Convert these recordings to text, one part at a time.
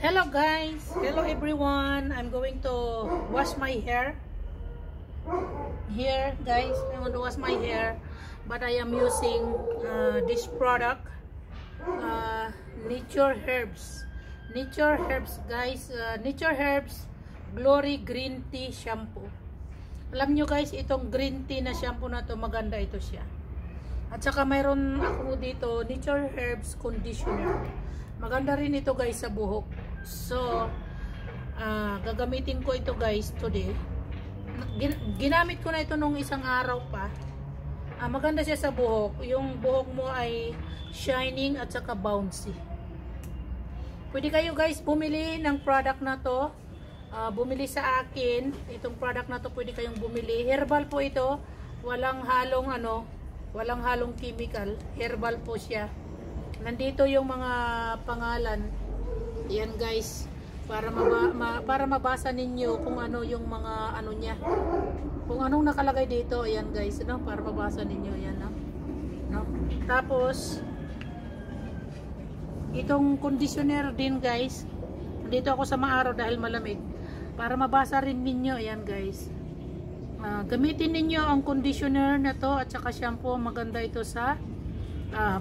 Hello guys, hello everyone. I'm going to wash my hair here guys. I want to wash my hair, but I am using this product, Nature Herbs guys. Nature Herbs Glory Green Tea Shampoo. Alam nyo guys, itong green tea na shampoo na to, maganda ito siya. At saka mayroon ako dito Nature Herbs Conditioner. Maganda rin ito guys sa buhok. So gagamitin ko ito guys today. Ginamit ko na ito nung isang araw pa. Maganda siya sa buhok. Yung buhok mo ay shining at saka bouncy. Pwede kayo guys bumili ng product na to. Bumili sa akin. Itong product na to pwede kayong bumili. Herbal po ito. Walang halong walang halong chemical. Herbal po siya. Nandito yung mga pangalan. Yan guys. Para mabasa ninyo kung ano yung mga ano niya. Kung anong nakalagay dito. Ayan guys. No? Para mabasa ninyo. Yan, no? No? Tapos itong conditioner din guys. Dito ako sa maaraw dahil malamig. Para mabasa rin ninyo. Ayan guys. Gamitin ninyo ang conditioner na to at saka shampoo. Maganda ito sa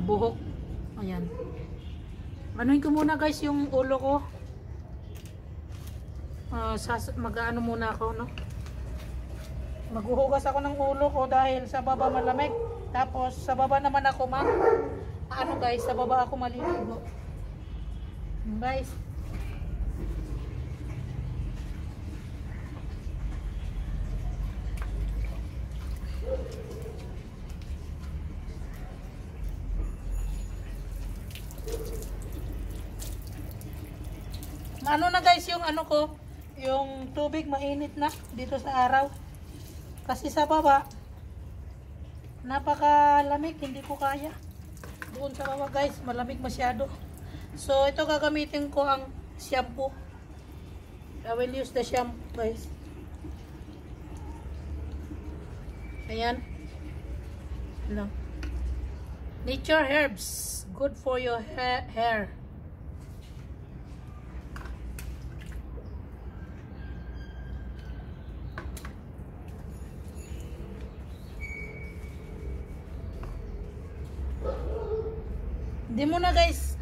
buhok. Ayan. Anuhin ko muna guys yung ulo ko. Mag-ano muna ako, no? Maghuhugas ako ng ulo ko dahil sa baba malamig. Tapos sa baba naman ako guys, sa baba ako maliligo. Guys. Ano na guys yung ano ko, yung tubig mainit na dito sa araw. Kasi sa baba napakalamig, hindi ko kaya. Doon sa baba guys, malamig masyado. So ito gagamitin ko ang shampoo. I will use the shampoo guys. Ayan. No. Nature Herbs, good for your hair. Hindi mo na guys,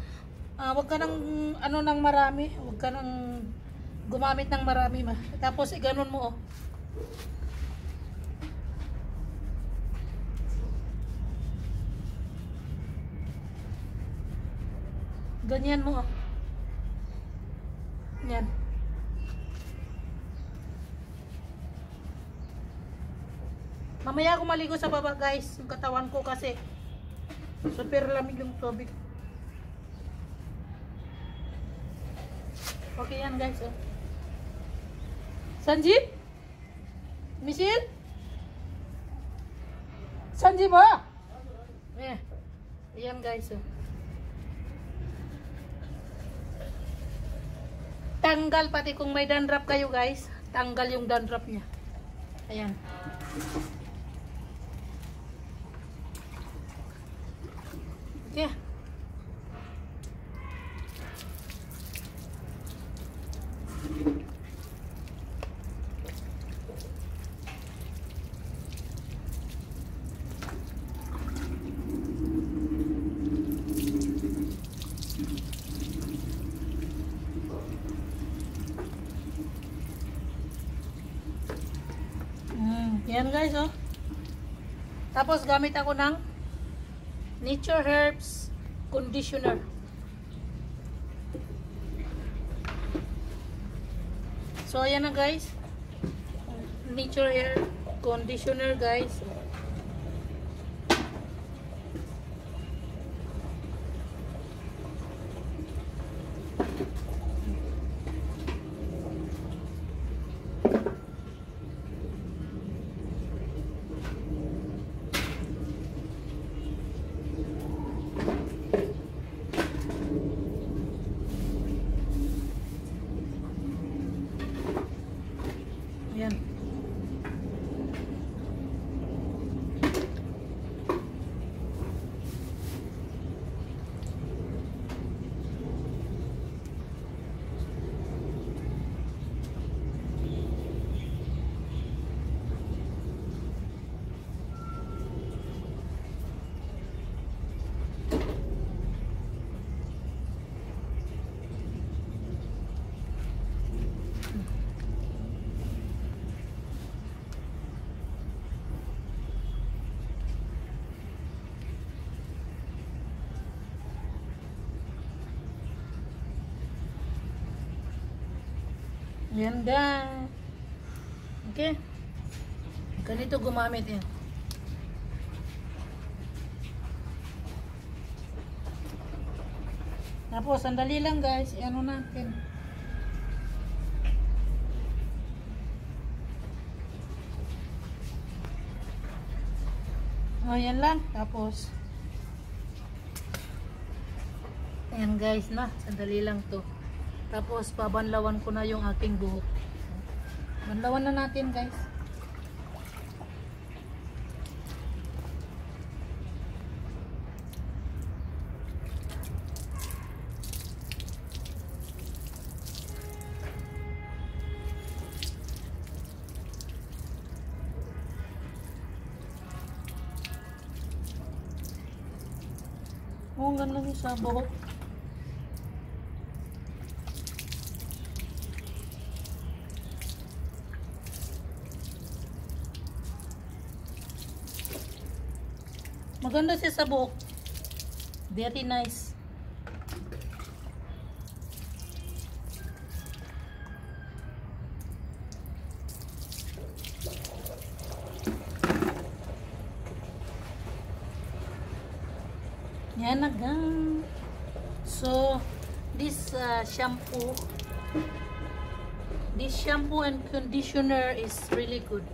wag ka nang nang marami, wag ka nang gumamit ng marami Tapos iganon mo Ganyan mo Yan. Mamaya ako maligo sa baba guys, yung katawan ko kasi super lamig yung tubig. Okay yan guys. Sanjib? Michelle? Sanjib ba? Ayan guys. Tanggal pati kung may dandruff kayo guys. Tanggal yung dandruff niya. Ayan. Okay. Yan guys Tapos gamit ako ng Nature Herbs Conditioner. So ayan na guys. Nature Hair Conditioner guys. Yan. Yan guys. Okay. Ganito gumamit yan. Tapos, sandali lang guys. Ano natin. O, yan lang. Tapos, ayan guys na. Sandali lang to. Tapos, pabanlawan ko na yung aking buhok. Banlawan na natin guys. Oh, ang ganda niya sa buhok. Maganda siya sa buhok. Very nice. Yan na gang. So, this shampoo and conditioner is really good.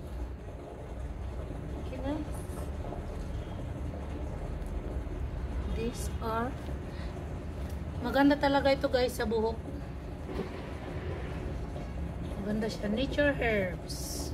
Okay, guys. These are maganda talaga ito guys sa buhok. Maganda siya. Nature herbs.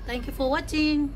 Thank you for watching.